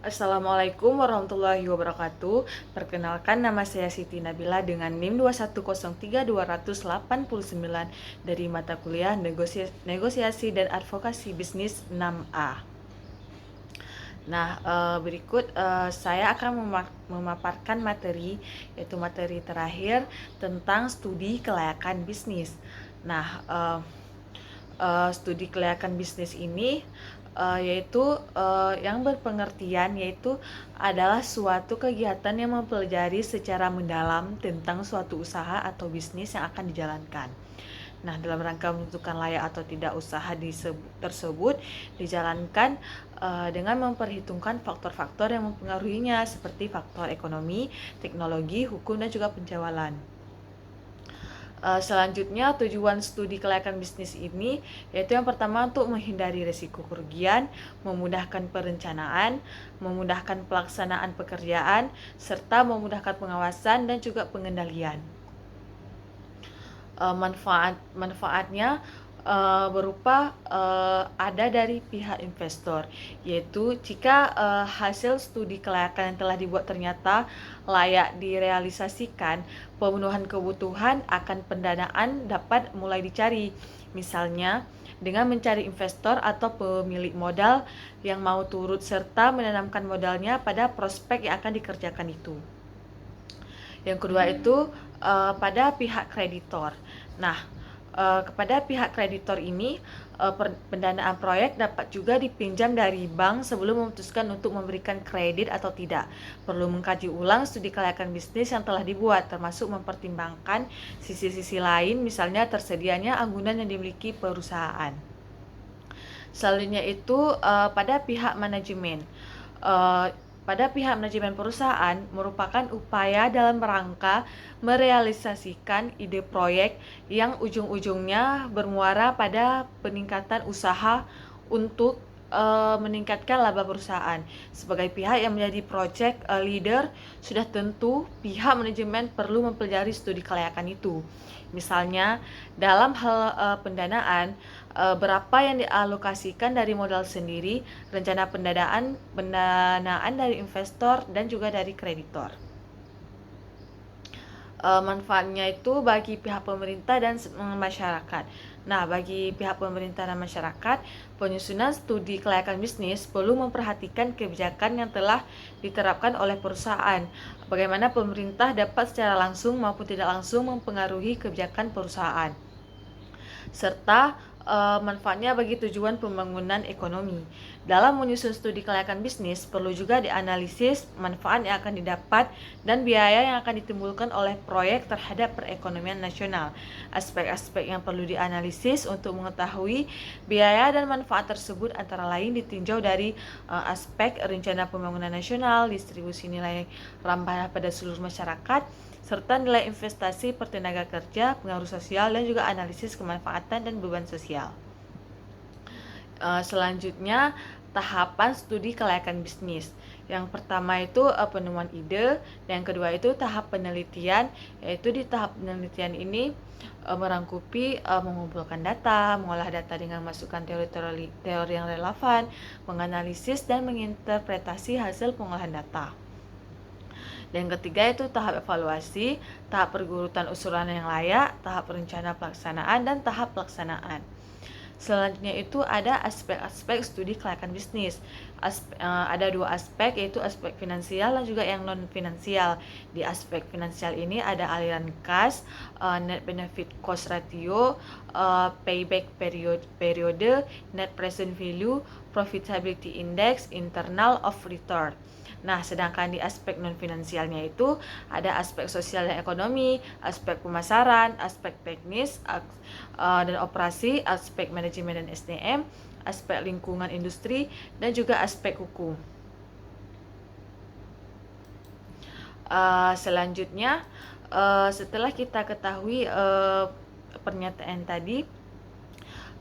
Assalamualaikum warahmatullahi wabarakatuh. Perkenalkan, nama saya Siti Nabila dengan NIM 2103289 dari mata kuliah Negosiasi dan Advokasi Bisnis 6A. Nah, berikut saya akan memaparkan materi, yaitu materi terakhir tentang studi kelayakan bisnis. Nah, studi kelayakan bisnis ini yaitu yang berpengertian yaitu adalah suatu kegiatan yang mempelajari secara mendalam tentang suatu usaha atau bisnis yang akan dijalankan. Nah, dalam rangka menentukan layak atau tidak usaha tersebut dijalankan dengan memperhitungkan faktor-faktor yang mempengaruhinya seperti faktor ekonomi, teknologi, hukum, dan juga penjualan. Selanjutnya, tujuan studi kelayakan bisnis ini yaitu yang pertama untuk menghindari risiko kerugian, memudahkan perencanaan, memudahkan pelaksanaan pekerjaan, serta memudahkan pengawasan dan juga pengendalian. Manfaatnya berupa ada dari pihak investor, yaitu jika hasil studi kelayakan yang telah dibuat ternyata layak direalisasikan, pemenuhan kebutuhan akan pendanaan dapat mulai dicari, misalnya dengan mencari investor atau pemilik modal yang mau turut serta menanamkan modalnya pada prospek yang akan dikerjakan itu. Yang kedua itu pada pihak kreditor. Nah, kepada pihak kreditor ini pendanaan proyek dapat juga dipinjam dari bank sebelum memutuskan untuk memberikan kredit atau tidak. Perlu mengkaji ulang studi kelayakan bisnis yang telah dibuat, termasuk mempertimbangkan sisi-sisi lain, misalnya tersedianya anggunan yang dimiliki perusahaan. Selanjutnya itu pada pihak manajemen. Pada pihak manajemen perusahaan merupakan upaya dalam rangka merealisasikan ide proyek yang ujung-ujungnya bermuara pada peningkatan usaha untuk meningkatkan laba perusahaan. Sebagai pihak yang menjadi project leader, sudah tentu pihak manajemen perlu mempelajari studi kelayakan itu. Misalnya, dalam hal pendanaan, berapa yang dialokasikan dari modal sendiri, rencana pendanaan dari investor, dan juga dari kreditor. Manfaatnya itu bagi pihak pemerintah dan masyarakat. Nah, bagi pihak pemerintah dan masyarakat, penyusunan studi kelayakan bisnis perlu memperhatikan kebijakan yang telah diterapkan oleh perusahaan. Bagaimana pemerintah dapat secara langsung maupun tidak langsung mempengaruhi kebijakan perusahaan. Serta manfaatnya bagi tujuan pembangunan ekonomi. Dalam menyusun studi kelayakan bisnis, perlu juga dianalisis manfaat yang akan didapat dan biaya yang akan ditimbulkan oleh proyek terhadap perekonomian nasional. Aspek-aspek yang perlu dianalisis untuk mengetahui biaya dan manfaat tersebut antara lain ditinjau dari aspek rencana pembangunan nasional, distribusi nilai ramah pada seluruh masyarakat, serta nilai investasi per tenaga kerja, pengaruh sosial, dan juga analisis kemanfaatan dan beban sosial. Selanjutnya, tahapan studi kelayakan bisnis. Yang pertama itu penemuan ide, dan yang kedua itu tahap penelitian, yaitu di tahap penelitian ini merangkupi mengumpulkan data, mengolah data dengan masukan teori yang relevan, menganalisis dan menginterpretasi hasil pengolahan data. Dan yang ketiga itu tahap evaluasi, tahap pergurutan usulan yang layak, tahap rencana pelaksanaan, dan tahap pelaksanaan. Selanjutnya itu ada aspek-aspek studi kelayakan bisnis. Ada dua aspek, yaitu aspek finansial dan juga yang non-finansial. Di aspek finansial ini ada aliran kas, net benefit cost ratio, payback periode, net present value, profitability index, internal of return. Nah, sedangkan di aspek non-finansialnya itu ada aspek sosial dan ekonomi, aspek pemasaran, aspek teknis dan operasi, aspek manajemen dan SDM, aspek lingkungan industri, dan juga aspek hukum. Selanjutnya, setelah kita ketahui pernyataan tadi,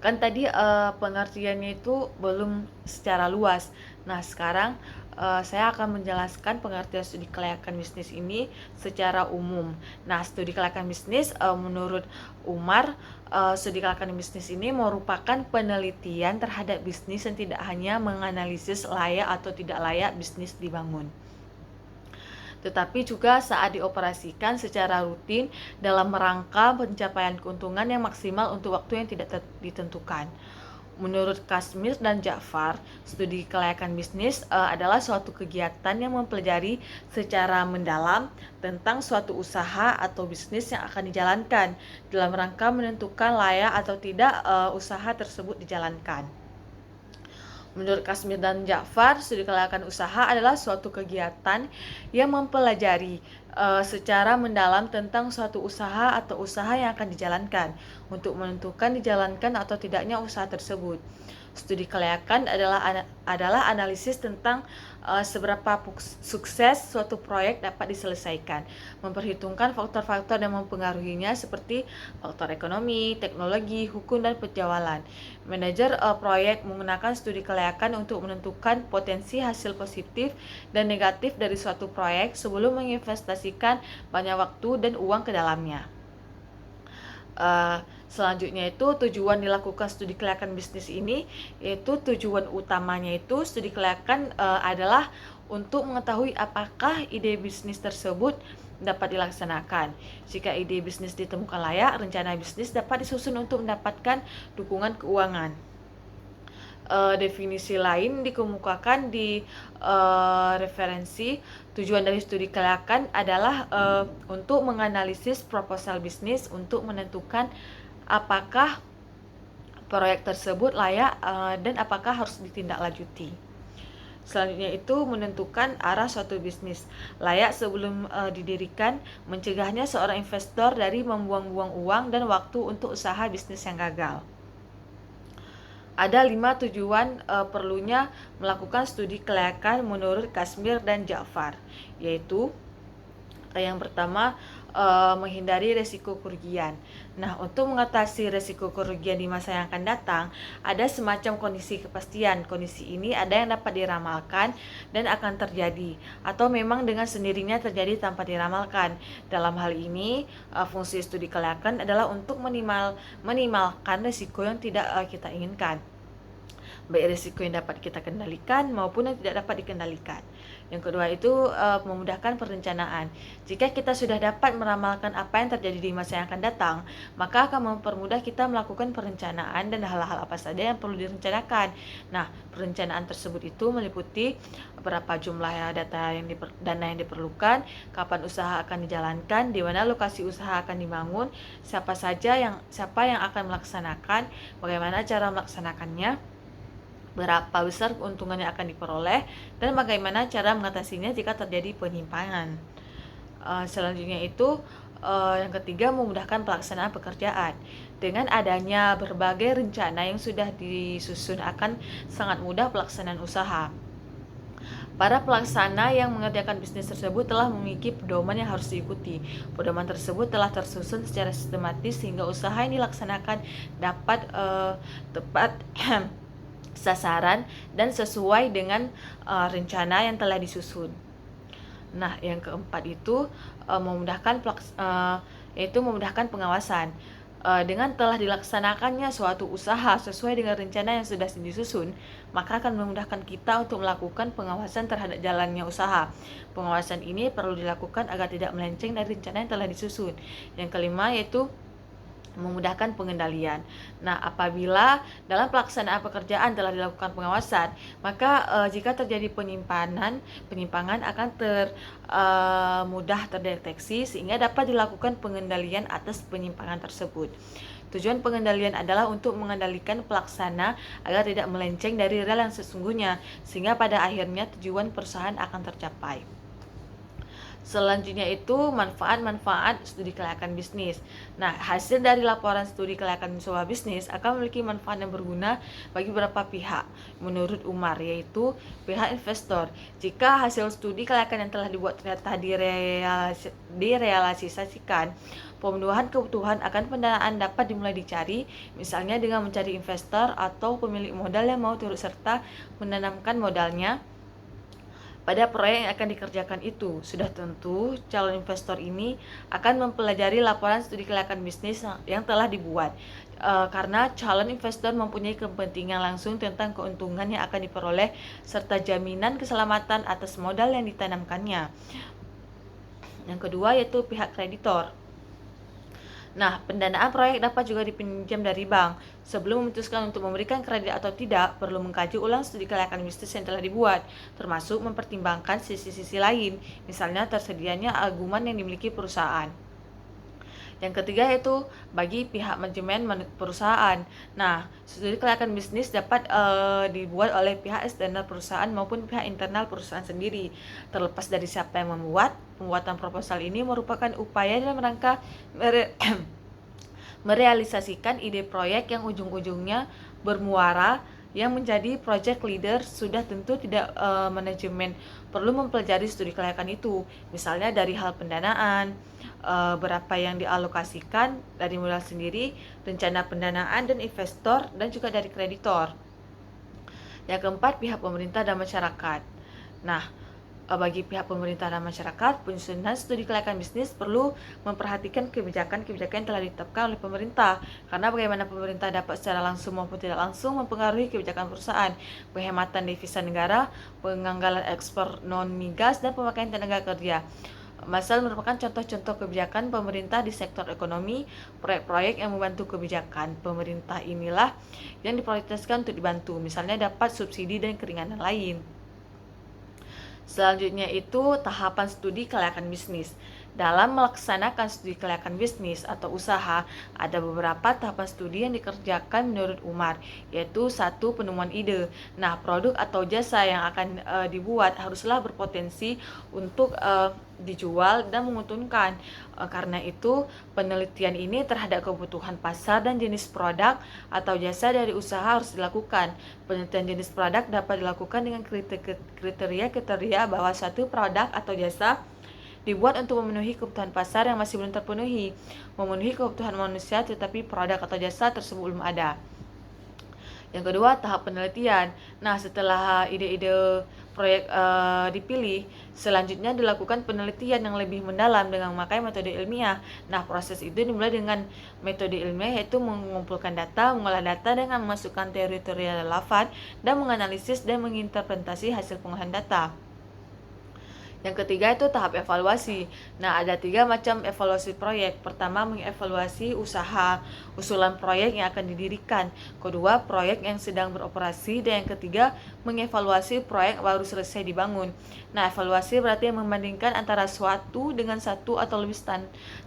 kan tadi pengertiannya itu belum secara luas. Nah, sekarang saya akan menjelaskan pengertian studi kelayakan bisnis ini secara umum. Nah, studi kelayakan bisnis menurut Umar, studi kelayakan bisnis ini merupakan penelitian terhadap bisnis yang tidak hanya menganalisis layak atau tidak layak bisnis dibangun, tetapi juga saat dioperasikan secara rutin dalam rangka pencapaian keuntungan yang maksimal untuk waktu yang tidak ditentukan. Menurut Kashmir dan Ja'far, studi kelayakan bisnis adalah suatu kegiatan yang mempelajari secara mendalam tentang suatu usaha atau bisnis yang akan dijalankan dalam rangka menentukan layak atau tidak usaha tersebut dijalankan. Menurut Kashmir dan Ja'far, studi kelayakan usaha adalah suatu kegiatan yang mempelajari secara mendalam tentang suatu usaha atau usaha yang akan dijalankan untuk menentukan dijalankan atau tidaknya usaha tersebut. Studi kelayakan adalah analisis tentang seberapa sukses suatu proyek dapat diselesaikan, memperhitungkan faktor-faktor yang mempengaruhinya seperti faktor ekonomi, teknologi, hukum, dan penjualan. Manajer proyek menggunakan studi kelayakan untuk menentukan potensi hasil positif dan negatif dari suatu proyek sebelum menginvestasikan banyak waktu dan uang ke dalamnya. Selanjutnya itu tujuan dilakukan studi kelayakan bisnis ini, yaitu tujuan utamanya itu studi kelayakan adalah untuk mengetahui apakah ide bisnis tersebut dapat dilaksanakan. Jika ide bisnis ditemukan layak, rencana bisnis dapat disusun untuk mendapatkan dukungan keuangan. Definisi lain dikemukakan di referensi. Tujuan dari studi kelayakan adalah untuk menganalisis proposal bisnis untuk menentukan apakah proyek tersebut layak dan apakah harus ditindaklanjuti. Selanjutnya itu menentukan arah suatu bisnis layak sebelum didirikan, mencegahnya seorang investor dari membuang-buang uang dan waktu untuk usaha bisnis yang gagal. Ada 5 tujuan perlunya melakukan studi kelayakan menurut Kashmir dan Ja'far, yaitu yang pertama, menghindari resiko kerugian. Nah, untuk mengatasi resiko kerugian di masa yang akan datang, ada semacam kondisi kepastian. Kondisi ini ada yang dapat diramalkan dan akan terjadi, atau memang dengan sendirinya terjadi tanpa diramalkan. Dalam hal ini, fungsi studi kelayakan adalah untuk minimalkan resiko yang tidak kita inginkan, baik risiko yang dapat kita kendalikan maupun yang tidak dapat dikendalikan. Yang kedua itu memudahkan perencanaan. Jika kita sudah dapat meramalkan apa yang terjadi di masa yang akan datang, maka akan mempermudah kita melakukan perencanaan dan hal-hal apa saja yang perlu direncanakan. Nah, perencanaan tersebut itu meliputi berapa jumlah dana yang diperlukan, kapan usaha akan dijalankan, di mana lokasi usaha akan dibangun, siapa yang akan melaksanakan, bagaimana cara melaksanakannya, berapa besar keuntungan yang akan diperoleh, dan bagaimana cara mengatasinya jika terjadi penyimpangan. Selanjutnya itu yang ketiga, memudahkan pelaksanaan pekerjaan. Dengan adanya berbagai rencana yang sudah disusun, akan sangat mudah pelaksanaan usaha. Para pelaksana yang mengerjakan bisnis tersebut telah memiliki pedoman yang harus diikuti. Pedoman tersebut telah tersusun secara sistematis sehingga usaha yang dilaksanakan dapat tepat sasaran dan sesuai dengan rencana yang telah disusun. Nah, yang keempat itu memudahkan pengawasan. Dengan telah dilaksanakannya suatu usaha sesuai dengan rencana yang sudah disusun, maka akan memudahkan kita untuk melakukan pengawasan terhadap jalannya usaha. Pengawasan ini perlu dilakukan agar tidak melenceng dari rencana yang telah disusun. Yang kelima yaitu memudahkan pengendalian. Nah, apabila dalam pelaksanaan pekerjaan telah dilakukan pengawasan, maka jika terjadi penyimpangan akan mudah terdeteksi sehingga dapat dilakukan pengendalian atas penyimpangan tersebut. Tujuan pengendalian adalah untuk mengendalikan pelaksana agar tidak melenceng dari rel yang sesungguhnya, sehingga pada akhirnya tujuan perusahaan akan tercapai. Selanjutnya itu manfaat-manfaat studi kelayakan bisnis. Nah, hasil dari laporan studi kelayakan sebuah bisnis akan memiliki manfaat yang berguna bagi beberapa pihak menurut Umar, yaitu pihak investor. Jika hasil studi kelayakan yang telah dibuat ternyata direalisasikan, pemenuhan kebutuhan akan pendanaan dapat dimulai dicari, misalnya dengan mencari investor atau pemilik modal yang mau turut serta menanamkan modalnya. pada proyek yang akan dikerjakan itu. Sudah tentu calon investor ini akan mempelajari laporan studi kelayakan bisnis yang telah dibuat, karena calon investor mempunyai kepentingan langsung tentang keuntungan yang akan diperoleh serta jaminan keselamatan atas modal yang ditanamkannya. Yang kedua yaitu pihak kreditor. Nah, pendanaan proyek dapat juga dipinjam dari bank. Sebelum memutuskan untuk memberikan kredit atau tidak, perlu mengkaji ulang studi kelayakan bisnis yang telah dibuat, termasuk mempertimbangkan sisi-sisi lain, misalnya tersedianya argumen yang dimiliki perusahaan. Yang ketiga yaitu bagi pihak manajemen perusahaan. Nah, studi kelayakan bisnis dapat dibuat oleh pihak eksternal perusahaan maupun pihak internal perusahaan sendiri. Terlepas dari siapa yang membuat, pembuatan proposal ini merupakan upaya dalam rangka merealisasikan ide proyek yang ujung-ujungnya bermuara yang menjadi project leader. Sudah tentu tidak manajemen perlu mempelajari studi kelayakan itu, misalnya dari hal pendanaan, berapa yang dialokasikan dari modal sendiri, rencana pendanaan dan investor, dan juga dari kreditor. Yang keempat, pihak pemerintah dan masyarakat. Nah, bagi pihak pemerintah dan masyarakat, penyusunan studi kelayakan bisnis perlu memperhatikan kebijakan-kebijakan yang telah ditetapkan oleh pemerintah, karena bagaimana pemerintah dapat secara langsung maupun tidak langsung mempengaruhi kebijakan perusahaan, penghematan devisa negara, penganggaran ekspor non-migas, dan pemakaian tenaga kerja. Masal merupakan contoh-contoh kebijakan pemerintah di sektor ekonomi. Proyek-proyek yang membantu kebijakan pemerintah inilah yang diprioritaskan untuk dibantu, misalnya dapat subsidi dan keringanan lain. Selanjutnya itu tahapan studi kelayakan bisnis. Dalam melaksanakan studi kelayakan bisnis atau usaha, ada beberapa tahapan studi yang dikerjakan menurut Umar, yaitu satu, penemuan ide. Nah, produk atau jasa yang akan dibuat haruslah berpotensi untuk dijual dan menguntungkan. Karena itu, penelitian ini terhadap kebutuhan pasar dan jenis produk atau jasa dari usaha harus dilakukan. Penelitian jenis produk dapat dilakukan dengan kriteria bahwa suatu produk atau jasa dibuat untuk memenuhi kebutuhan pasar yang masih belum terpenuhi, memenuhi kebutuhan manusia tetapi produk atau jasa tersebut belum ada. Yang kedua, tahap penelitian. Nah, setelah ide-ide proyek dipilih, selanjutnya dilakukan penelitian yang lebih mendalam dengan memakai metode ilmiah. Nah, proses itu dimulai dengan metode ilmiah, yaitu mengumpulkan data, mengolah data dengan memasukkan teori-teori relevan, dan menganalisis dan menginterpretasi hasil pengolahan data. Yang ketiga itu tahap evaluasi. Nah, ada 3 macam evaluasi proyek. Pertama, mengevaluasi usaha, usulan proyek yang akan didirikan. Kedua, proyek yang sedang beroperasi. Dan yang ketiga, mengevaluasi proyek baru selesai dibangun. Nah, evaluasi berarti membandingkan antara suatu dengan satu atau lebih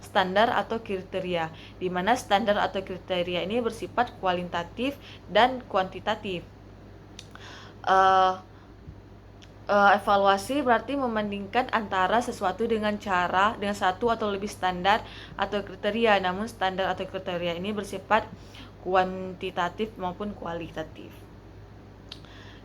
standar atau kriteria, di mana standar atau kriteria ini bersifat kualitatif dan kuantitatif. Evaluasi berarti membandingkan antara sesuatu dengan satu atau lebih standar atau kriteria, namun standar atau kriteria ini bersifat kuantitatif maupun kualitatif.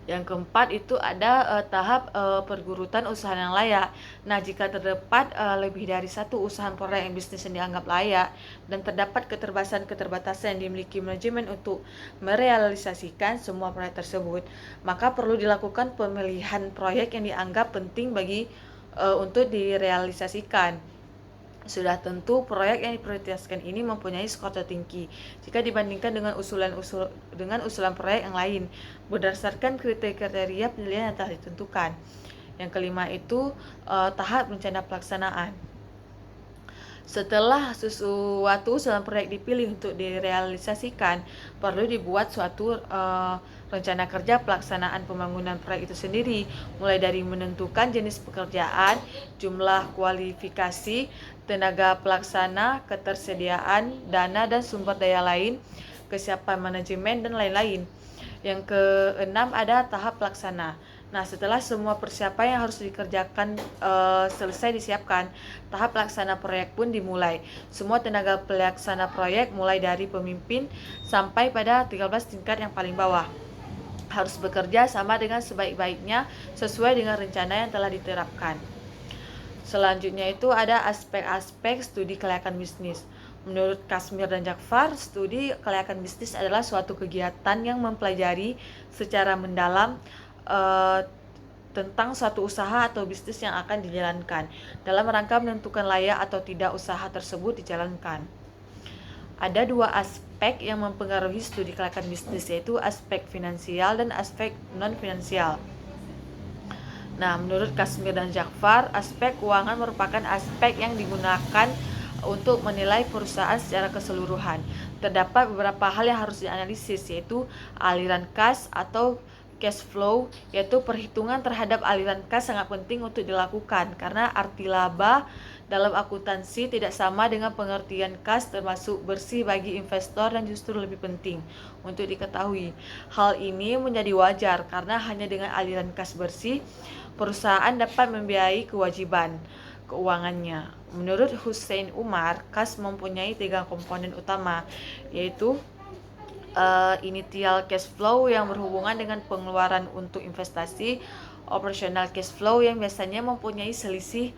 Yang keempat itu ada tahap pergurutan usaha yang layak. Nah, jika terdapat lebih dari satu usaha proyek bisnis yang dianggap layak dan terdapat keterbatasan yang dimiliki manajemen untuk merealisasikan semua proyek tersebut, maka perlu dilakukan pemilihan proyek yang dianggap penting bagi untuk direalisasikan. Sudah tentu proyek yang diprioritaskan ini mempunyai skor tertinggi jika dibandingkan dengan usulan proyek yang lain berdasarkan kriteria penilaian yang telah ditentukan. Yang kelima itu tahap rencana pelaksanaan. Setelah sesuatu usulan proyek dipilih untuk direalisasikan, perlu dibuat suatu rencana kerja pelaksanaan pembangunan proyek itu sendiri, mulai dari menentukan jenis pekerjaan, jumlah kualifikasi, tenaga pelaksana, ketersediaan dana dan sumber daya lain, kesiapan manajemen, dan lain-lain. Yang keenam ada tahap pelaksana. Nah, setelah semua persiapan yang harus dikerjakan selesai disiapkan, tahap pelaksana proyek pun dimulai. Semua tenaga pelaksana proyek mulai dari pemimpin sampai pada 13 tingkat yang paling bawah harus bekerja sama dengan sebaik-baiknya sesuai dengan rencana yang telah diterapkan. Selanjutnya itu ada aspek-aspek studi kelayakan bisnis. Menurut Kasmir dan Jakfar, studi kelayakan bisnis adalah suatu kegiatan yang mempelajari secara mendalam tentang suatu usaha atau bisnis yang akan dijalankan dalam rangka menentukan layak atau tidak usaha tersebut dijalankan. Ada dua aspek yang mempengaruhi studi kelayakan bisnis, yaitu aspek finansial dan aspek non-finansial. Nah, menurut Kasmir dan Jafar, aspek keuangan merupakan aspek yang digunakan untuk menilai perusahaan secara keseluruhan. Terdapat beberapa hal yang harus dianalisis, yaitu aliran kas atau cash flow, yaitu perhitungan terhadap aliran kas sangat penting untuk dilakukan karena arti laba dalam akuntansi tidak sama dengan pengertian kas, termasuk bersih bagi investor, dan justru lebih penting untuk diketahui. Hal ini menjadi wajar karena hanya dengan aliran kas bersih perusahaan dapat membiayai kewajiban keuangannya. Menurut Hussein Umar, kas mempunyai 3 komponen utama, yaitu initial cash flow yang berhubungan dengan pengeluaran untuk investasi, operational cash flow yang biasanya mempunyai selisih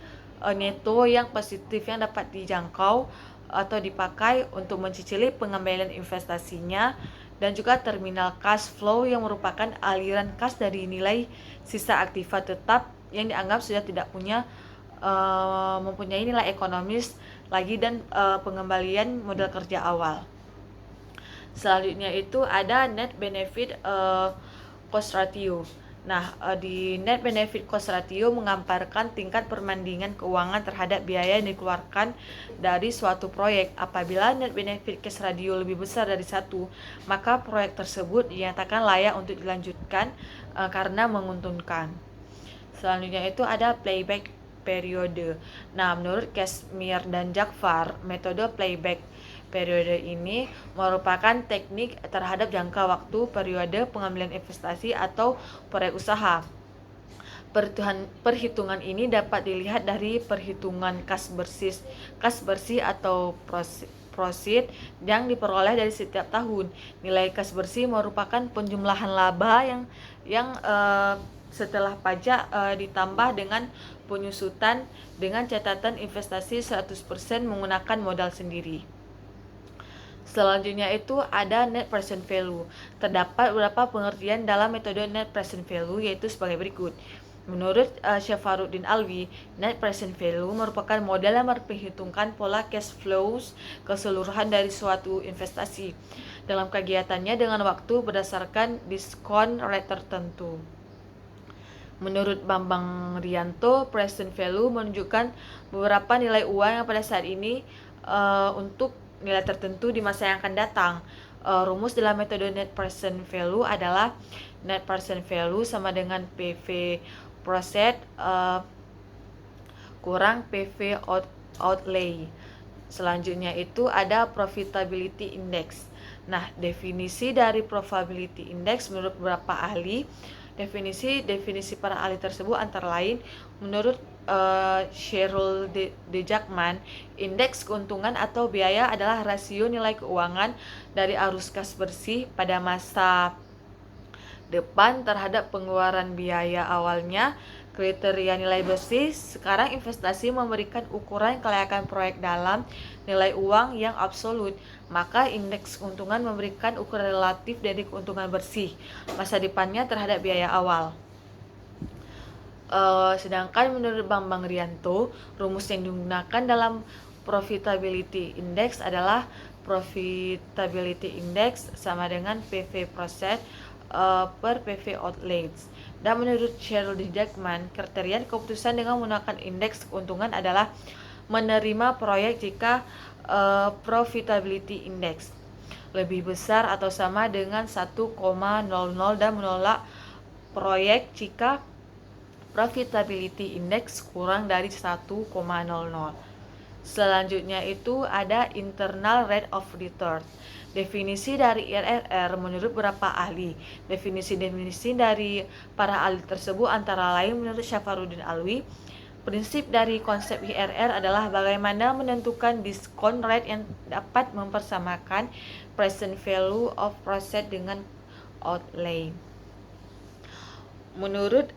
neto yang positif yang dapat dijangkau atau dipakai untuk mencicili pengambilan investasinya, dan juga terminal cash flow yang merupakan aliran kas dari nilai sisa aktiva tetap yang dianggap sudah tidak mempunyai nilai ekonomis lagi dan pengembalian modal kerja awal. Selanjutnya itu ada net benefit cost ratio. Nah, di net benefit cost ratio menggambarkan tingkat perbandingan keuangan terhadap biaya yang dikeluarkan dari suatu proyek. Apabila net benefit cost ratio lebih besar dari 1, maka proyek tersebut dinyatakan layak untuk dilanjutkan karena menguntungkan. Selanjutnya itu ada playback periode. Nah, menurut Kasmir dan Jafar, metode playback periode ini merupakan teknik terhadap jangka waktu periode pengambilan investasi atau proyek usaha. Perhitungan ini dapat dilihat dari perhitungan kas bersih atau proceed yang diperoleh dari setiap tahun. Nilai kas bersih merupakan penjumlahan laba yang setelah pajak ditambah dengan penyusutan dengan catatan investasi 100% menggunakan modal sendiri. Selanjutnya itu ada net present value. Terdapat beberapa pengertian dalam metode net present value, yaitu sebagai berikut. Menurut Syafaruddin Alwi, net present value merupakan modal yang memperhitungkan pola cash flows keseluruhan dari suatu investasi dalam kegiatannya dengan waktu berdasarkan diskon rate tertentu. Menurut Bambang Rianto, present value menunjukkan beberapa nilai uang yang pada saat ini untuk nilai tertentu di masa yang akan datang. Rumus dalam metode net present value adalah net present value sama dengan PV proceed kurang PV outlay. Selanjutnya itu ada profitability index. Nah, definisi dari profitability index menurut beberapa ahli, definisi para ahli tersebut antara lain, menurut Cheryl De Jackman, indeks keuntungan atau biaya adalah rasio nilai keuangan dari arus kas bersih pada masa depan terhadap pengeluaran biaya awalnya. Kriteria nilai bersih, sekarang investasi memberikan ukuran kelayakan proyek dalam nilai uang yang absolut, maka indeks keuntungan memberikan ukuran relatif dari keuntungan bersih masa depannya terhadap biaya awal. Sedangkan menurut Bambang Rianto, rumus yang digunakan dalam profitability index adalah profitability index sama dengan PV process per PV outlays. Dan menurut Cheryl D. Jackman, kriteria keputusan dengan menggunakan indeks keuntungan adalah menerima proyek jika profitability index lebih besar atau sama dengan 1,00 dan menolak proyek jika profitability index kurang dari 1,00. Selanjutnya itu ada internal rate of return. Definisi dari IRR menurut beberapa ahli. Definisi dari para ahli tersebut antara lain menurut Syafaruddin Alwi, prinsip dari konsep IRR adalah bagaimana menentukan diskon rate yang dapat mempersamakan present value of project dengan outlay. Menurut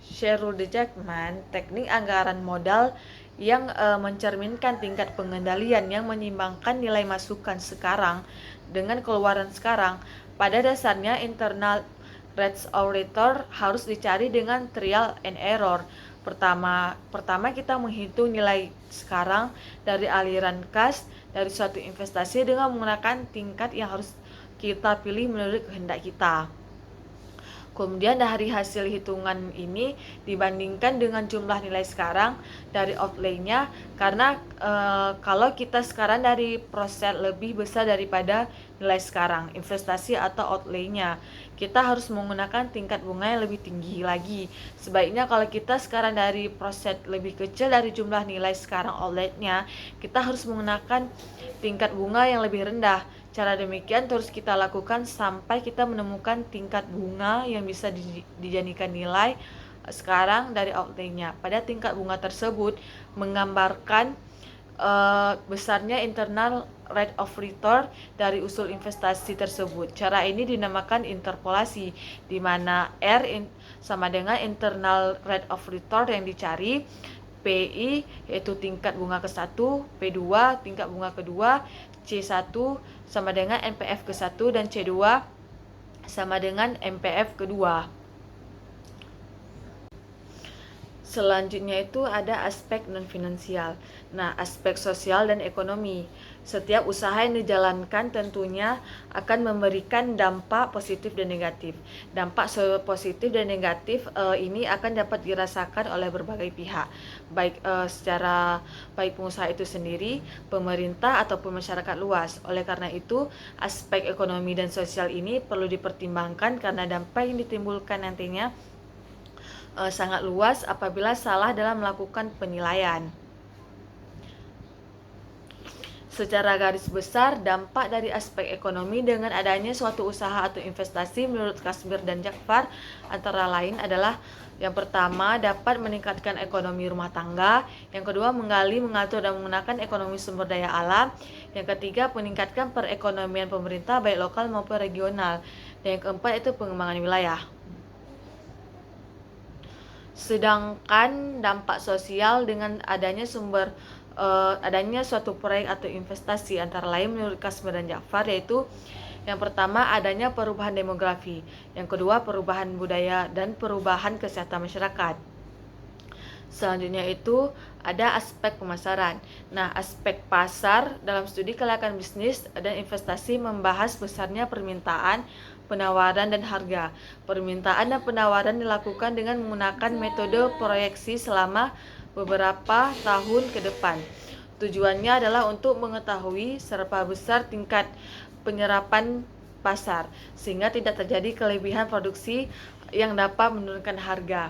Cheryl De Jackman, teknik anggaran modal yang mencerminkan tingkat pengendalian yang menyeimbangkan nilai masukan sekarang dengan keluaran sekarang. Pada dasarnya internal rates of return harus dicari dengan trial and error. Pertama kita menghitung nilai sekarang dari aliran kas dari suatu investasi dengan menggunakan tingkat yang harus kita pilih menurut kehendak kita. Kemudian dari hasil hitungan ini dibandingkan dengan jumlah nilai sekarang dari outlay-nya, karena kalau kita sekarang dari proses lebih besar daripada nilai sekarang investasi atau outlay-nya, kita harus menggunakan tingkat bunga yang lebih tinggi lagi. Sebaiknya kalau kita sekarang dari proses lebih kecil dari jumlah nilai sekarang outlay-nya, kita harus menggunakan tingkat bunga yang lebih rendah. Cara demikian terus kita lakukan sampai kita menemukan tingkat bunga yang bisa dijadikan nilai sekarang dari outlay-nya. Pada tingkat bunga tersebut menggambarkan besarnya internal rate of return dari usul investasi tersebut. Cara ini dinamakan interpolasi, di mana sama dengan internal rate of return yang dicari, PI yaitu tingkat bunga ke-1, P2 tingkat bunga kedua, C1 sama dengan NPF ke-1 dan C2 sama dengan MPF kedua. Selanjutnya itu ada aspek non-finansial. Nah, aspek sosial dan ekonomi. Setiap usaha yang dijalankan tentunya akan memberikan dampak positif dan negatif. Dampak positif dan negatif ini akan dapat dirasakan oleh berbagai pihak, baik secara baik pengusaha itu sendiri, pemerintah ataupun masyarakat luas. Oleh karena itu, aspek ekonomi dan sosial ini perlu dipertimbangkan karena dampak yang ditimbulkan nantinya sangat luas apabila salah dalam melakukan penilaian. Secara garis besar, dampak dari aspek ekonomi dengan adanya suatu usaha atau investasi menurut Kashmir dan Jafar antara lain adalah: yang pertama, dapat meningkatkan ekonomi rumah tangga. Yang kedua, menggali, mengatur, dan menggunakan ekonomi sumber daya alam. Yang ketiga, meningkatkan perekonomian pemerintah baik lokal maupun regional. Dan yang keempat itu pengembangan wilayah. Sedangkan dampak sosial dengan adanya adanya suatu proyek atau investasi antara lain menurut Kashmir dan Jafar, yaitu yang pertama adanya perubahan demografi, yang kedua perubahan budaya dan perubahan kesehatan masyarakat. Selanjutnya itu ada aspek pemasaran. Nah, aspek pasar dalam studi kelayakan bisnis dan investasi membahas besarnya permintaan, penawaran, dan harga. Permintaan dan penawaran dilakukan dengan menggunakan metode proyeksi selama beberapa tahun ke depan. Tujuannya adalah untuk mengetahui seberapa besar tingkat penyerapan pasar, sehingga tidak terjadi kelebihan produksi yang dapat menurunkan harga.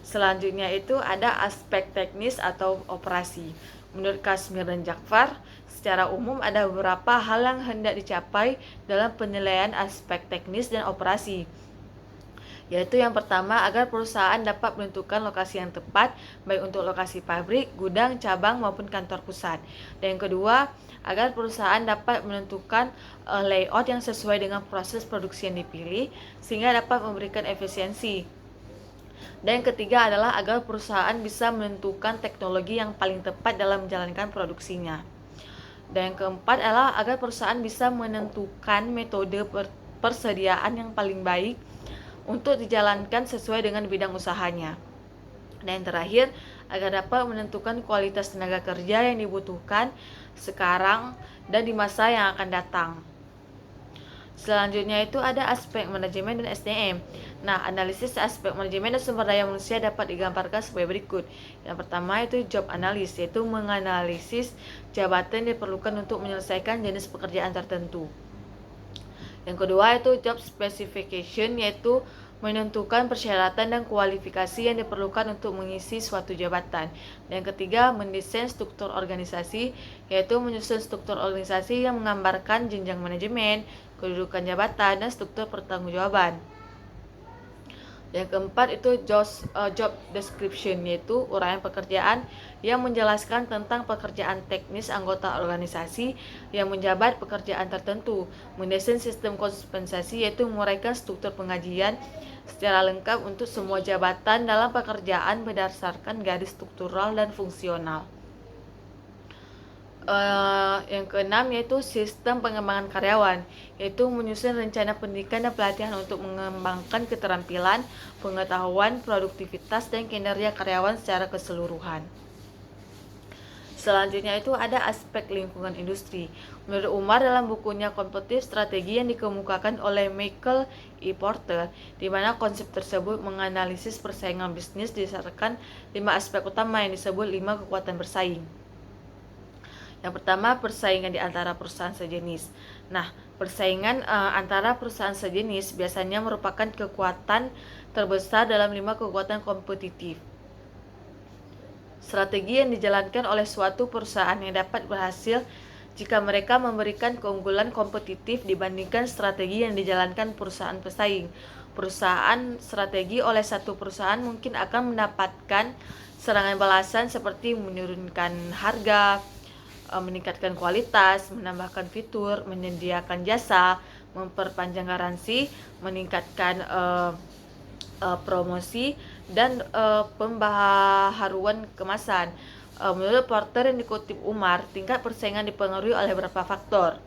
Selanjutnya itu ada aspek teknis atau operasi. Menurut Kashmir dan Jafar, secara umum ada beberapa hal yang hendak dicapai dalam penilaian aspek teknis dan operasi, yaitu yang pertama, agar perusahaan dapat menentukan lokasi yang tepat, baik untuk lokasi pabrik, gudang, cabang, maupun kantor pusat. Dan yang kedua, agar perusahaan dapat menentukan layout yang sesuai dengan proses produksi yang dipilih, sehingga dapat memberikan efisiensi. Dan yang ketiga adalah agar perusahaan bisa menentukan teknologi yang paling tepat dalam menjalankan produksinya. Dan yang keempat adalah agar perusahaan bisa menentukan metode persediaan yang paling baik untuk dijalankan sesuai dengan bidang usahanya. Dan yang terakhir, agar dapat menentukan kualitas tenaga kerja yang dibutuhkan sekarang dan di masa yang akan datang. Selanjutnya itu ada aspek manajemen dan SDM. Nah, analisis aspek manajemen dan sumber daya manusia dapat digambarkan sebagai berikut. Yang pertama itu job analysis, yaitu menganalisis jabatan yang diperlukan untuk menyelesaikan jenis pekerjaan tertentu. Yang kedua itu job specification, yaitu menentukan persyaratan dan kualifikasi yang diperlukan untuk mengisi suatu jabatan. Dan yang ketiga, mendesain struktur organisasi, yaitu menyusun struktur organisasi yang menggambarkan jenjang manajemen, kedudukan jabatan, dan struktur pertanggungjawaban. Yang keempat itu job description, yaitu uraian pekerjaan yang menjelaskan tentang pekerjaan teknis anggota organisasi yang menjabat pekerjaan tertentu. Mendesain sistem kompensasi, yaitu menguraikan struktur penggajian secara lengkap untuk semua jabatan dalam pekerjaan berdasarkan garis struktural dan fungsional. Yang keenam yaitu sistem pengembangan karyawan, yaitu menyusun rencana pendidikan dan pelatihan untuk mengembangkan keterampilan, pengetahuan, produktivitas, dan kinerja karyawan secara keseluruhan. Selanjutnya itu ada aspek lingkungan industri. Menurut Umar dalam bukunya Kompetitif Strategi yang dikemukakan oleh Michael E. Porter, di mana konsep tersebut menganalisis persaingan bisnis didasarkan 5 aspek utama yang disebut 5 kekuatan bersaing. Yang pertama, persaingan di antara perusahaan sejenis. Nah, persaingan antara perusahaan sejenis biasanya merupakan kekuatan terbesar dalam 5 kekuatan kompetitif. Strategi yang dijalankan oleh suatu perusahaan yang dapat berhasil jika mereka memberikan keunggulan kompetitif dibandingkan strategi yang dijalankan perusahaan pesaing. Perusahaan strategi oleh satu perusahaan mungkin akan mendapatkan serangan balasan seperti menurunkan harga, meningkatkan kualitas, menambahkan fitur, menyediakan jasa, memperpanjang garansi, meningkatkan promosi, dan pembaharuan kemasan. Menurut Porter yang dikutip Umar, tingkat persaingan dipengaruhi oleh beberapa faktor.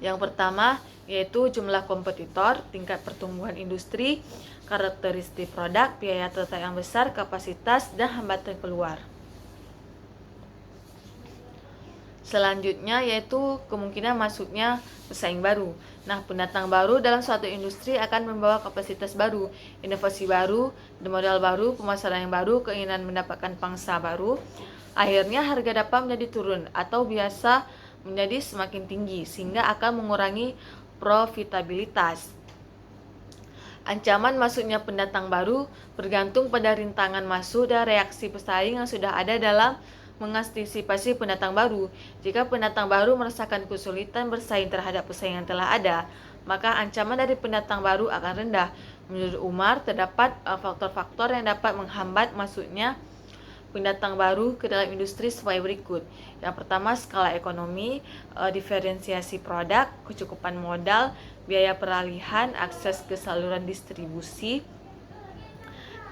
Yang pertama yaitu jumlah kompetitor, tingkat pertumbuhan industri, karakteristik produk, biaya tetap yang besar, kapasitas, dan hambatan keluar. Selanjutnya yaitu kemungkinan masuknya pesaing baru. Nah, pendatang baru dalam suatu industri akan membawa kapasitas baru, inovasi baru, modal baru, pemasaran yang baru, keinginan mendapatkan pangsa baru. Akhirnya harga dapat menjadi turun atau biasa menjadi semakin tinggi sehingga akan mengurangi profitabilitas. Ancaman masuknya pendatang baru bergantung pada rintangan masuk dan reaksi pesaing yang sudah ada dalam mengantisipasi pendatang baru. Jika pendatang baru merasakan kesulitan bersaing terhadap pesaing yang telah ada, maka ancaman dari pendatang baru akan rendah. Menurut Umar, terdapat faktor-faktor yang dapat menghambat masuknya pendatang baru ke dalam industri sebagai berikut. Yang pertama, skala ekonomi, diferensiasi produk, kecukupan modal, biaya peralihan, akses ke saluran distribusi,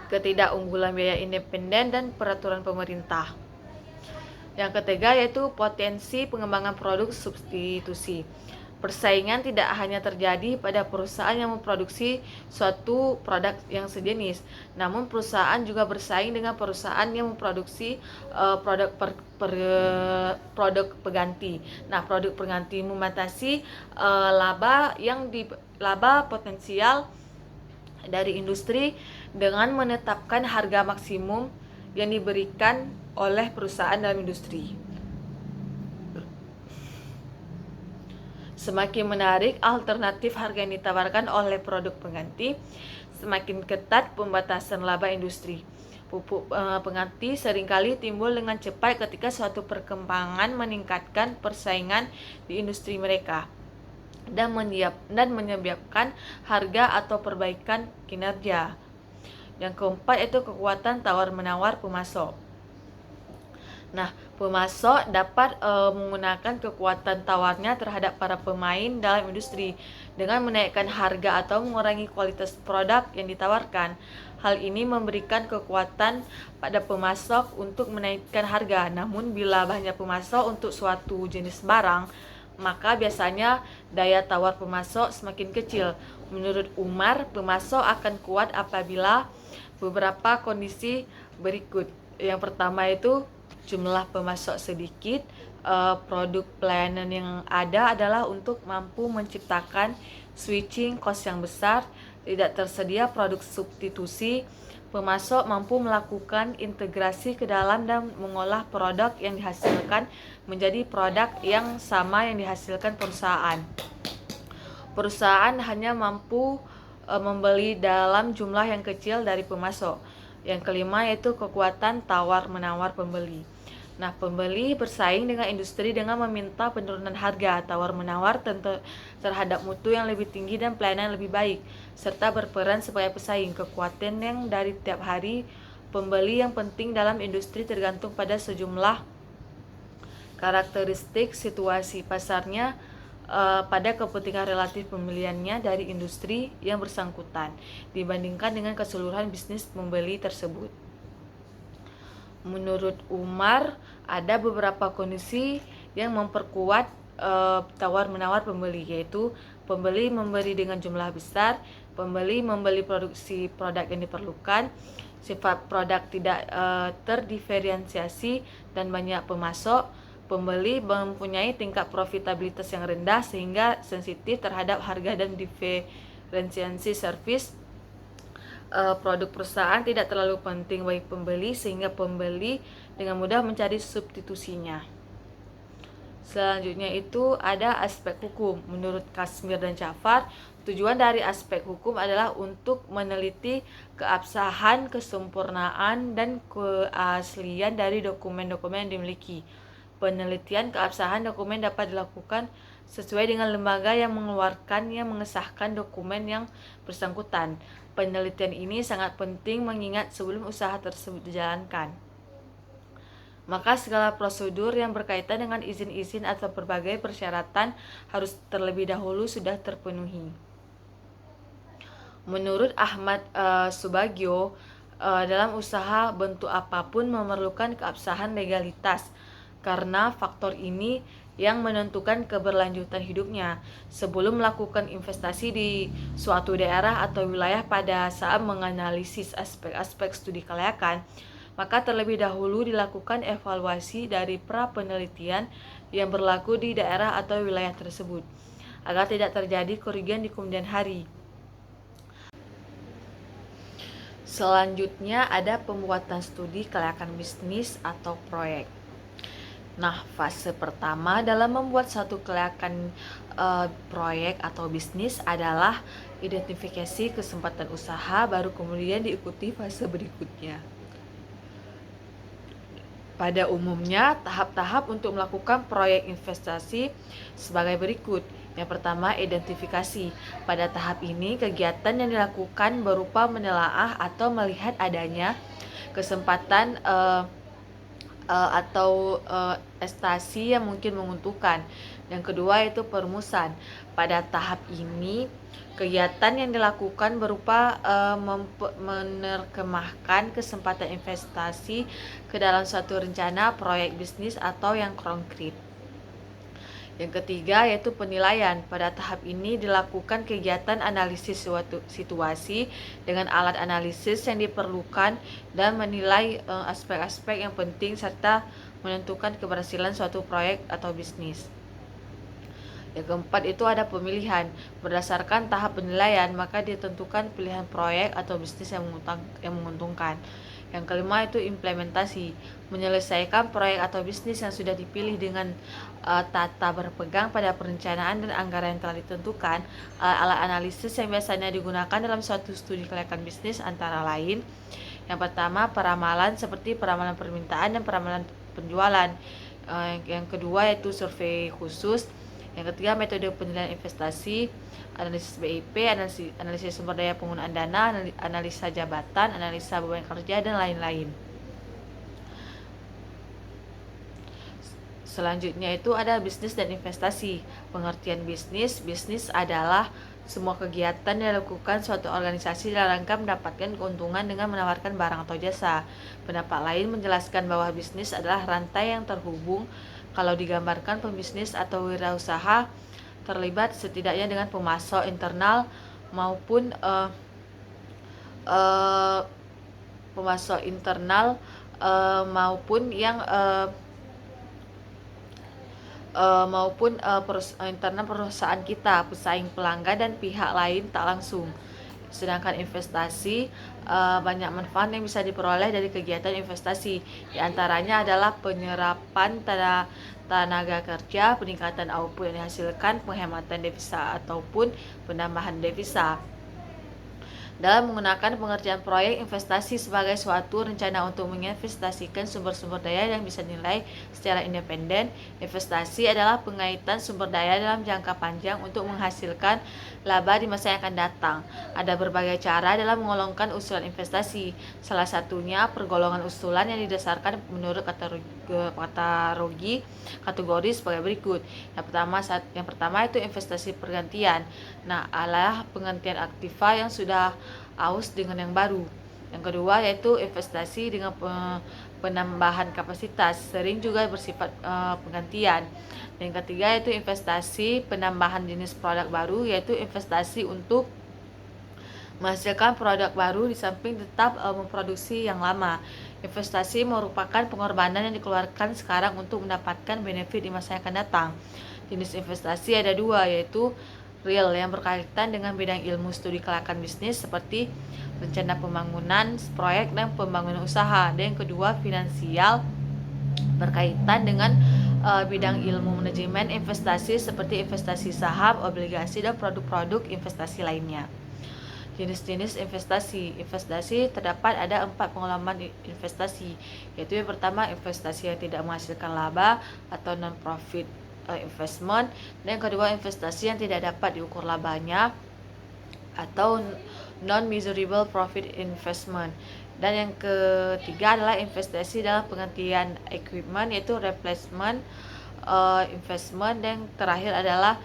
ketidakunggulan biaya independen, dan peraturan pemerintah. Yang ketiga yaitu potensi pengembangan produk substitusi. Persaingan tidak hanya terjadi pada perusahaan yang memproduksi suatu produk yang sejenis, namun perusahaan juga bersaing dengan perusahaan yang memproduksi produk pengganti. Nah, produk pengganti membatasi laba potensial dari industri dengan menetapkan harga maksimum yang diberikan oleh perusahaan dalam industri. Semakin menarik alternatif harga yang ditawarkan oleh produk pengganti, semakin ketat pembatasan laba industri. Pupuk pengganti seringkali timbul dengan cepat ketika suatu perkembangan meningkatkan persaingan di industri mereka dan menyebabkan harga atau perbaikan kinerja. Yang keempat itu kekuatan tawar-menawar pemasok. Nah, pemasok dapat menggunakan kekuatan tawarnya terhadap para pemain dalam industri dengan menaikkan harga atau mengurangi kualitas produk yang ditawarkan. Hal ini memberikan kekuatan pada pemasok untuk menaikkan harga. Namun, bila banyak pemasok untuk suatu jenis barang, maka biasanya daya tawar pemasok semakin kecil. Menurut Umar, pemasok akan kuat apabila beberapa kondisi berikut. Yang pertama itu jumlah pemasok sedikit, produk pelayanan yang ada adalah untuk mampu menciptakan switching cost yang besar, tidak tersedia produk substitusi, pemasok mampu melakukan integrasi ke dalam dan mengolah produk yang dihasilkan menjadi produk yang sama yang dihasilkan perusahaan. Perusahaan hanya mampu membeli dalam jumlah yang kecil dari pemasok. Yang kelima yaitu kekuatan tawar-menawar pembeli. Nah, pembeli bersaing dengan industri dengan meminta penurunan harga, tawar-menawar terhadap mutu yang lebih tinggi dan pelayanan yang lebih baik, serta berperan sebagai pesaing. Kekuatan yang dari tiap hari pembeli yang penting dalam industri tergantung pada sejumlah karakteristik situasi pasarnya pada kepentingan relatif pembeliannya dari industri yang bersangkutan dibandingkan dengan keseluruhan bisnis pembeli tersebut. Menurut Umar, ada beberapa kondisi yang memperkuat tawar-menawar pembeli, yaitu pembeli membeli dengan jumlah besar, pembeli membeli produksi produk yang diperlukan, sifat produk tidak terdiferensiasi dan banyak pemasok, pembeli mempunyai tingkat profitabilitas yang rendah sehingga sensitif terhadap harga dan diferensiasi servis. Produk perusahaan tidak terlalu penting bagi pembeli sehingga pembeli dengan mudah mencari substitusinya. Selanjutnya itu ada aspek hukum. Menurut Kasmir dan Jafar, tujuan dari aspek hukum adalah untuk meneliti keabsahan, kesempurnaan, dan keaslian dari dokumen-dokumen yang dimiliki. Penelitian keabsahan dokumen dapat dilakukan sesuai dengan lembaga yang mengesahkan dokumen yang bersangkutan. Penelitian ini sangat penting mengingat sebelum usaha tersebut dijalankan, maka segala prosedur yang berkaitan dengan izin-izin atau berbagai persyaratan harus terlebih dahulu sudah terpenuhi. Menurut Ahmad Subagio, dalam usaha bentuk apapun memerlukan keabsahan legalitas, karena faktor ini yang menentukan keberlanjutan hidupnya. Sebelum melakukan investasi di suatu daerah atau wilayah, pada saat menganalisis aspek-aspek studi kelayakan, maka terlebih dahulu dilakukan evaluasi dari pra-penelitian yang berlaku di daerah atau wilayah tersebut, agar tidak terjadi kerugian di kemudian hari. Selanjutnya ada pembuatan studi kelayakan bisnis atau proyek. Nah, fase pertama dalam membuat satu kelayakan proyek atau bisnis adalah identifikasi kesempatan usaha, baru kemudian diikuti fase berikutnya. Pada umumnya, tahap-tahap untuk melakukan proyek investasi sebagai berikut. Yang pertama, identifikasi. Pada tahap ini, kegiatan yang dilakukan berupa menelaah atau melihat adanya kesempatan atau estasi yang mungkin menguntungkan. Yang kedua yaitu perumusan. Pada tahap ini kegiatan yang dilakukan berupa menerjemahkan kesempatan investasi ke dalam suatu rencana proyek bisnis atau yang konkret. Yang ketiga yaitu penilaian. Pada tahap ini dilakukan kegiatan analisis suatu situasi dengan alat analisis yang diperlukan dan menilai aspek-aspek yang penting serta menentukan keberhasilan suatu proyek atau bisnis. Yang keempat itu ada pemilihan. Berdasarkan tahap penilaian, maka ditentukan pilihan proyek atau bisnis yang menguntungkan. Yang kelima itu implementasi, menyelesaikan proyek atau bisnis yang sudah dipilih dengan tata berpegang pada perencanaan dan anggaran yang telah ditentukan. Alat analisis yang biasanya digunakan dalam suatu studi kelayakan bisnis antara lain, yang pertama peramalan seperti peramalan permintaan dan peramalan penjualan. Yang kedua yaitu survei khusus. Yang ketiga metode penilaian investasi, analisis BIP, analisis sumber daya penggunaan dana, analisa jabatan, analisa beban kerja, dan lain-lain. Selanjutnya itu ada bisnis dan investasi. Pengertian bisnis adalah semua kegiatan yang dilakukan suatu organisasi dalam rangka mendapatkan keuntungan dengan menawarkan barang atau jasa. Pendapat lain menjelaskan bahwa bisnis adalah rantai yang terhubung. Kalau digambarkan, pembisnis atau wirausaha terlibat setidaknya dengan pemasok internal maupun pemasok internal maupun yang internal perusahaan kita, pesaing pelanggan dan pihak lain tak langsung. Sedangkan investasi, banyak manfaat yang bisa diperoleh dari kegiatan investasi. Di antaranya adalah penyerapan tenaga kerja, peningkatan output yang dihasilkan, penghematan devisa ataupun penambahan devisa. Dalam menggunakan pengertian proyek investasi sebagai suatu rencana untuk menginvestasikan sumber-sumber daya yang bisa dinilai secara independen, investasi adalah pengaitan sumber daya dalam jangka panjang untuk menghasilkan laba di masa yang akan datang. Ada berbagai cara dalam menggolongkan usulan investasi. Salah satunya pergolongan usulan yang didasarkan menurut kategori sebagai berikut. Yang pertama itu investasi pergantian. Nah, adalah penggantian aktiva yang sudah aus dengan yang baru. Yang kedua yaitu investasi dengan penambahan kapasitas, sering juga bersifat penggantian. Yang ketiga yaitu investasi penambahan jenis produk baru, yaitu investasi untuk menghasilkan produk baru di samping tetap memproduksi yang lama. Investasi merupakan pengorbanan yang dikeluarkan sekarang untuk mendapatkan benefit di masa yang akan datang. Jenis investasi ada dua, yaitu real yang berkaitan dengan bidang ilmu studi kelayakan bisnis seperti rencana pembangunan, proyek, dan pembangunan usaha. Dan yang kedua finansial berkaitan dengan bidang ilmu manajemen investasi seperti investasi saham, obligasi, dan produk-produk investasi lainnya. Jenis-jenis investasi terdapat ada 4 pengalaman investasi, yaitu yang pertama investasi yang tidak menghasilkan laba atau non-profit investment, dan yang kedua investasi yang tidak dapat diukur labanya atau non-measurable profit investment, dan yang ketiga adalah investasi dalam penggantian equipment, yaitu replacement investment, dan yang terakhir adalah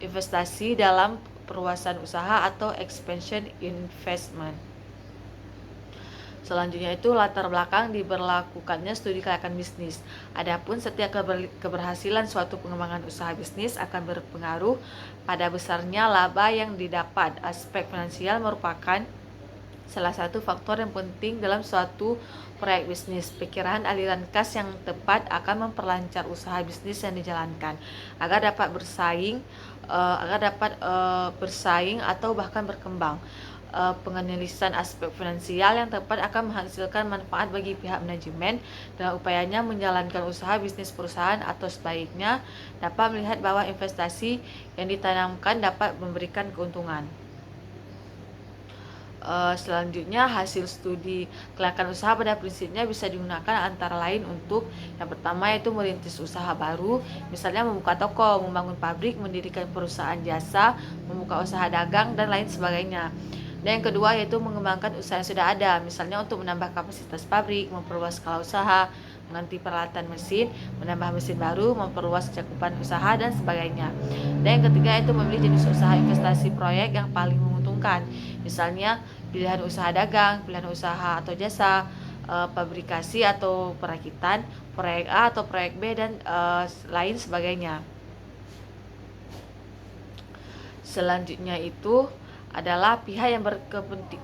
investasi dalam perluasan usaha atau expansion investment. Selanjutnya itu latar belakang diberlakukannya studi kelayakan bisnis. Adapun setiap keberhasilan suatu pengembangan usaha bisnis akan berpengaruh pada besarnya laba yang didapat. Aspek finansial merupakan salah satu faktor yang penting dalam suatu proyek bisnis. Perkiraan aliran kas yang tepat akan memperlancar usaha bisnis yang dijalankan agar dapat bersaing atau bahkan berkembang. Penganalisan aspek finansial yang tepat akan menghasilkan manfaat bagi pihak manajemen dalam upayanya menjalankan usaha bisnis perusahaan, atau sebaiknya dapat melihat bahwa investasi yang ditanamkan dapat memberikan keuntungan. Selanjutnya hasil studi kelayakan usaha pada prinsipnya bisa digunakan antara lain untuk yang pertama yaitu merintis usaha baru, misalnya membuka toko, membangun pabrik, mendirikan perusahaan jasa, membuka usaha dagang, dan lain sebagainya. Dan yang kedua yaitu mengembangkan usaha yang sudah ada, misalnya untuk menambah kapasitas pabrik, memperluas skala usaha, mengganti peralatan mesin, menambah mesin baru, memperluas cakupan usaha, dan sebagainya. Dan yang ketiga yaitu memilih jenis usaha investasi proyek yang paling menguntungkan, misalnya pilihan usaha dagang, pilihan usaha atau jasa, pabrikasi atau perakitan, proyek A atau proyek B, dan lain sebagainya. Selanjutnya itu adalah pihak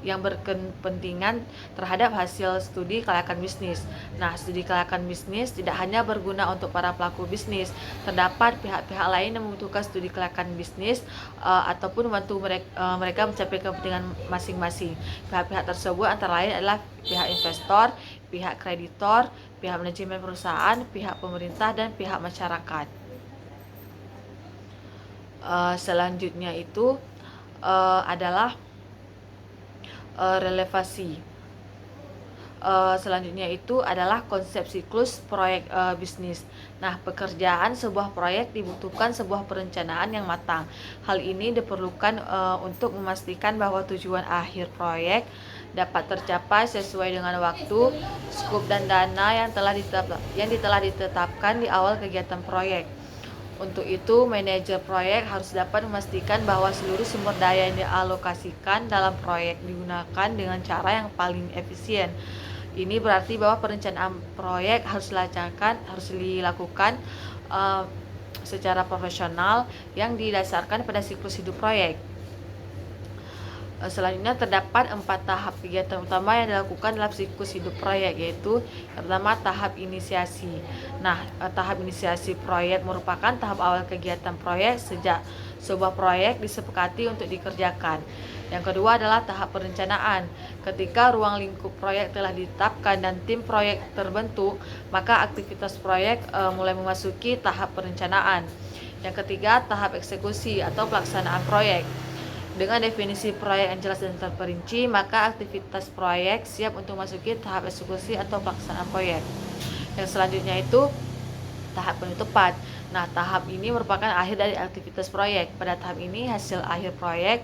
yang berkepentingan terhadap hasil studi kelayakan bisnis. Nah, studi kelayakan bisnis tidak hanya berguna untuk para pelaku bisnis. Terdapat pihak-pihak lain yang membutuhkan studi kelayakan bisnis ataupun membantu mereka mencapai kepentingan masing-masing. Pihak-pihak tersebut antara lain adalah pihak investor, pihak kreditor, pihak manajemen perusahaan, pihak pemerintah, dan pihak masyarakat. Selanjutnya itu adalah relevasi. Selanjutnya itu adalah konsep siklus proyek bisnis. Nah, pekerjaan sebuah proyek dibutuhkan sebuah perencanaan yang matang. Hal ini diperlukan untuk memastikan bahwa tujuan akhir proyek dapat tercapai sesuai dengan waktu, skop, dan dana yang telah ditetapkan di awal kegiatan proyek. Untuk itu, manajer proyek harus dapat memastikan bahwa seluruh sumber daya yang dialokasikan dalam proyek digunakan dengan cara yang paling efisien. Ini berarti bahwa perencanaan proyek harus dilakukan secara profesional yang didasarkan pada siklus hidup proyek. Selanjutnya terdapat 4 tahap kegiatan utama yang dilakukan dalam siklus hidup proyek, yaitu pertama tahap inisiasi. Nah, tahap inisiasi proyek merupakan tahap awal kegiatan proyek sejak sebuah proyek disepakati untuk dikerjakan. Yang kedua adalah tahap perencanaan. Ketika ruang lingkup proyek telah ditetapkan dan tim proyek terbentuk, maka aktivitas proyek mulai memasuki tahap perencanaan. Yang ketiga, tahap eksekusi atau pelaksanaan proyek. Dengan definisi proyek yang jelas dan terperinci, maka aktivitas proyek siap untuk masuki tahap eksekusi atau pelaksanaan proyek. Yang selanjutnya itu tahap penutupan. Nah, tahap ini merupakan akhir dari aktivitas proyek. Pada tahap ini, hasil akhir proyek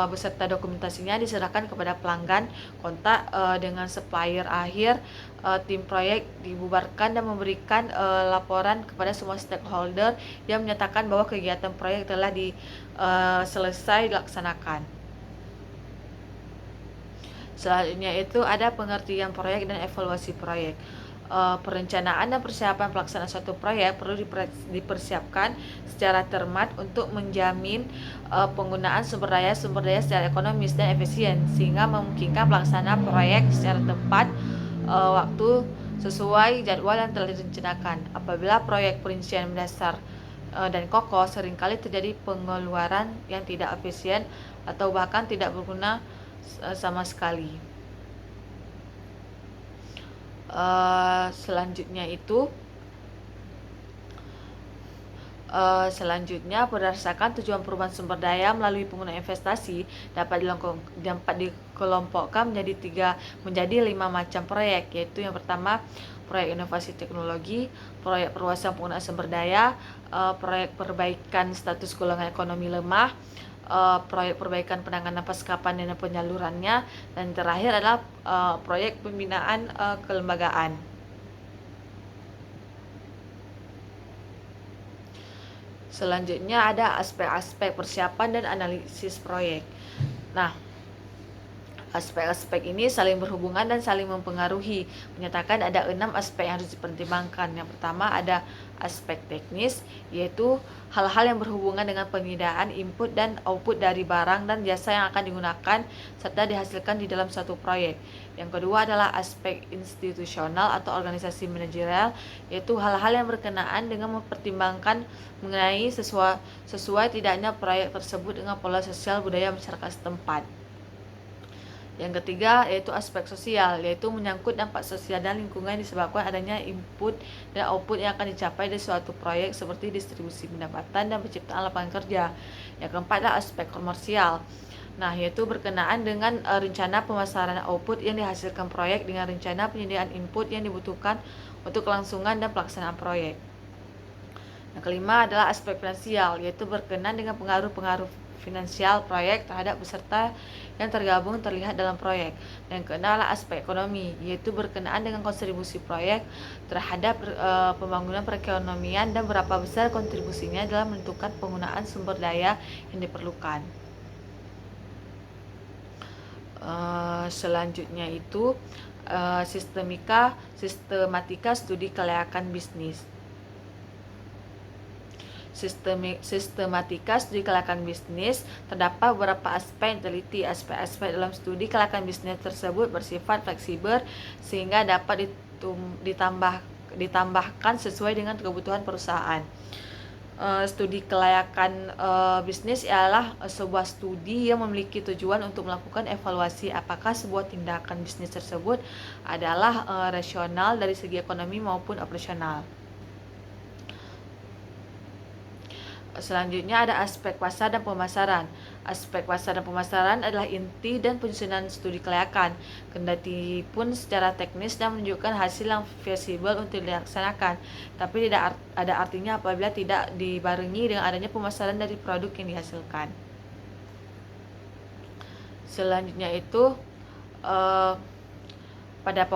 beserta dokumentasinya diserahkan kepada pelanggan, kontak dengan supplier akhir. Tim proyek dibubarkan dan memberikan laporan kepada semua stakeholder yang menyatakan bahwa kegiatan proyek telah selesai dilaksanakan. Selanjutnya itu ada pengertian proyek dan evaluasi proyek. Perencanaan dan persiapan pelaksanaan suatu proyek perlu dipersiapkan secara cermat untuk menjamin penggunaan sumber daya secara ekonomis dan efisien sehingga memungkinkan pelaksanaan proyek secara tepat waktu sesuai jadwal yang telah direncanakan. Apabila proyek perincian mendasar dan kokoh, seringkali terjadi pengeluaran yang tidak efisien atau bahkan tidak berguna sama sekali. Selanjutnya berdasarkan tujuan perubahan sumber daya melalui penggunaan investasi dapat dikelompokkan menjadi 5 macam proyek, yaitu yang pertama proyek inovasi teknologi, proyek perluasan penggunaan sumber daya, proyek perbaikan status golongan ekonomi lemah, proyek perbaikan penanganan pasca panen dan penyalurannya, dan terakhir adalah proyek pembinaan kelembagaan. Selanjutnya ada aspek-aspek persiapan dan analisis proyek. Nah, aspek-aspek ini saling berhubungan dan saling mempengaruhi. Menyatakan ada 6 aspek yang harus dipertimbangkan. Yang pertama ada aspek teknis, yaitu hal-hal yang berhubungan dengan penyediaan input dan output dari barang dan jasa yang akan digunakan serta dihasilkan di dalam suatu proyek. Yang kedua adalah aspek institusional atau organisasi manajerial, yaitu hal-hal yang berkenaan dengan mempertimbangkan mengenai sesuai tidaknya proyek tersebut dengan pola sosial budaya masyarakat setempat. Yang ketiga yaitu aspek sosial, yaitu menyangkut dampak sosial dan lingkungan disebabkan adanya input dan output yang akan dicapai dari suatu proyek seperti distribusi pendapatan dan penciptaan lapangan kerja. Yang keempat adalah aspek komersial. Nah, yaitu berkenaan dengan rencana pemasaran output yang dihasilkan proyek dengan rencana penyediaan input yang dibutuhkan untuk kelangsungan dan pelaksanaan proyek. Yang kelima adalah aspek finansial, yaitu berkenaan dengan pengaruh-pengaruh finansial proyek terhadap peserta yang tergabung terlihat dalam proyek. Dan keenam adalah aspek ekonomi, yaitu berkenaan dengan kontribusi proyek terhadap pembangunan perekonomian dan berapa besar kontribusinya dalam menentukan penggunaan sumber daya yang diperlukan. Selanjutnya itu sistematika studi kelayakan bisnis. Sistematika studi kelayakan bisnis terdapat beberapa aspek yang teliti. Aspek-aspek dalam studi kelayakan bisnis tersebut bersifat fleksibel sehingga dapat ditambahkan sesuai dengan kebutuhan perusahaan. Studi kelayakan bisnis ialah sebuah studi yang memiliki tujuan untuk melakukan evaluasi apakah sebuah tindakan bisnis tersebut adalah rasional dari segi ekonomi maupun operasional. Selanjutnya ada aspek pasar dan pemasaran. Aspek pasar dan pemasaran adalah inti dan penyusunan studi kelayakan. Kendati pun secara teknis dan menunjukkan hasil yang feasible untuk dilaksanakan, tapi tidak ada artinya apabila tidak dibarengi dengan adanya pemasaran dari produk yang dihasilkan. Selanjutnya itu pada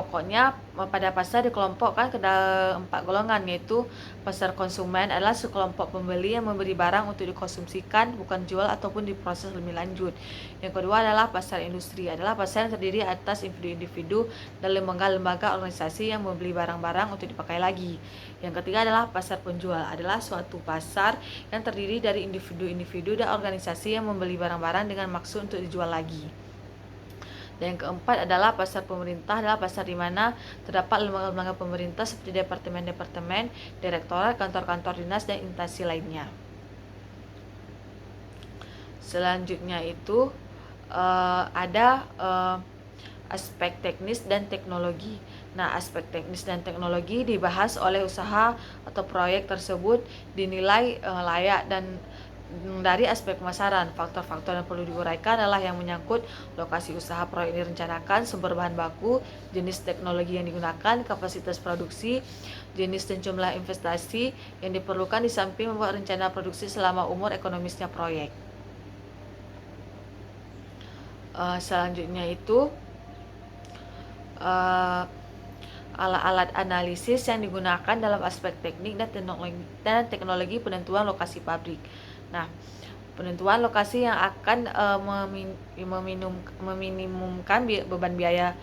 pasar dikelompokkan ke dalam 4 golongan, yaitu pasar konsumen adalah sekelompok pembeli yang memberi barang untuk dikonsumsikan, bukan jual ataupun diproses lebih lanjut. Yang kedua adalah pasar industri, adalah pasar yang terdiri atas individu-individu dan lembaga-lembaga organisasi yang membeli barang-barang untuk dipakai lagi. Yang ketiga adalah pasar penjual, adalah suatu pasar yang terdiri dari individu-individu dan organisasi yang membeli barang-barang dengan maksud untuk dijual lagi. Dan yang keempat adalah pasar pemerintah, adalah pasar di mana terdapat lembaga-lembaga pemerintah seperti departemen-departemen, direktorat, kantor-kantor dinas, dan instansi lainnya. Selanjutnya itu ada aspek teknis dan teknologi. Nah, aspek teknis dan teknologi dibahas oleh usaha atau proyek tersebut dinilai layak dan dari aspek pemasaran. Faktor-faktor yang perlu diuraikan adalah yang menyangkut lokasi usaha proyek direncanakan, sumber bahan baku, jenis teknologi yang digunakan, kapasitas produksi, jenis dan jumlah investasi yang diperlukan di samping membuat rencana produksi selama umur ekonomisnya proyek. Selanjutnya itu alat-alat analisis yang digunakan dalam aspek teknik dan teknologi penentuan lokasi pabrik. Nah, Penentuan lokasi yang akan meminimumkan beban biaya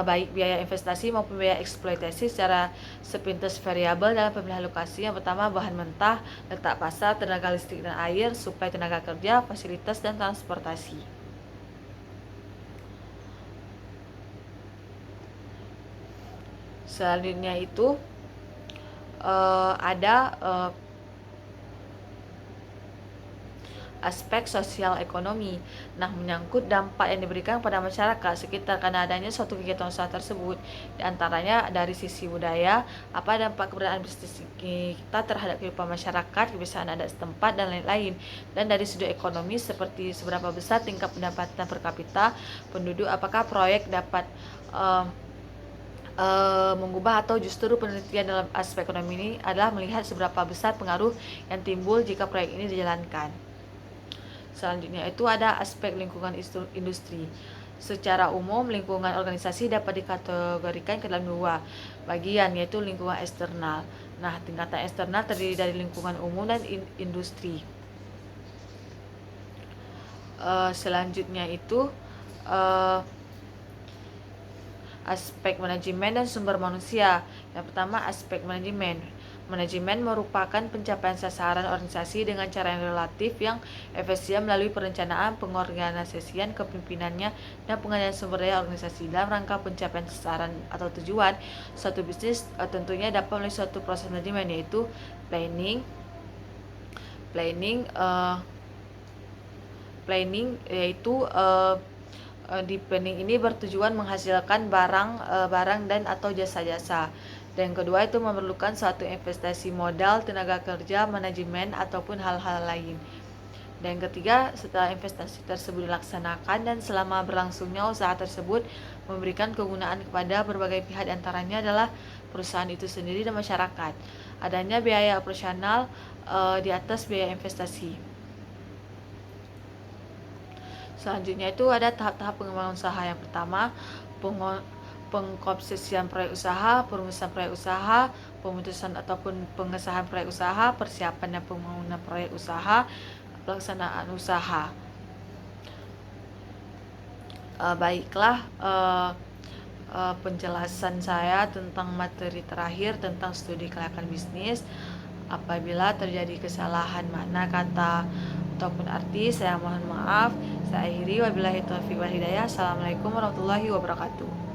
baik biaya investasi maupun biaya eksploitasi secara sepintas variabel dalam pemilihan lokasi. Yang pertama, bahan mentah, letak pasar, tenaga listrik dan air, suplai tenaga kerja, fasilitas dan transportasi. Selanjutnya itu ada aspek sosial ekonomi. Nah, menyangkut dampak yang diberikan pada masyarakat sekitar karena adanya suatu kegiatan usaha tersebut. Di antaranya dari sisi budaya, apa dampak keberadaan bisnis kita terhadap kehidupan masyarakat, kebiasaan adat setempat, dan lain-lain. Dan dari sudut ekonomi, seperti seberapa besar tingkat pendapatan per kapita penduduk, apakah proyek dapat mengubah, atau justru penelitian dalam aspek ekonomi ini adalah melihat seberapa besar pengaruh yang timbul jika proyek ini dijalankan. Selanjutnya itu ada aspek lingkungan industri. Secara umum, lingkungan organisasi dapat dikategorikan ke dalam dua bagian, yaitu lingkungan eksternal. Nah, tingkatan eksternal terdiri dari lingkungan umum dan industri. Selanjutnya itu aspek manajemen dan sumber manusia. Yang pertama, aspek manajemen. Manajemen merupakan pencapaian sasaran organisasi dengan cara yang relatif yang efisien melalui perencanaan, pengorganisasian, kepimpinannya, dan pengalihan sumber daya organisasi dalam rangka pencapaian sasaran atau tujuan suatu bisnis. Tentunya dapat melalui suatu proses manajemen, yaitu planning yaitu di planning ini bertujuan menghasilkan barang dan atau jasa-jasa. Dan kedua itu memerlukan suatu investasi modal, tenaga kerja, manajemen, ataupun hal-hal lain. Dan ketiga, setelah investasi tersebut dilaksanakan dan selama berlangsungnya usaha tersebut memberikan kegunaan kepada berbagai pihak, antaranya adalah perusahaan itu sendiri dan masyarakat. Adanya biaya operasional di atas biaya investasi. Selanjutnya itu ada tahap-tahap pengembangan usaha. Yang pertama, pengkonsepsian proyek usaha, perumusan proyek usaha, pemutusan ataupun pengesahan proyek usaha, persiapan dan pembangunan proyek usaha, pelaksanaan usaha. Baiklah penjelasan saya tentang materi terakhir tentang studi kelayakan bisnis. Apabila terjadi kesalahan makna kata ataupun arti, saya mohon maaf. Saya akhiri, wabillahi taufiq wal hidayah. Assalamualaikum warahmatullahi wabarakatuh.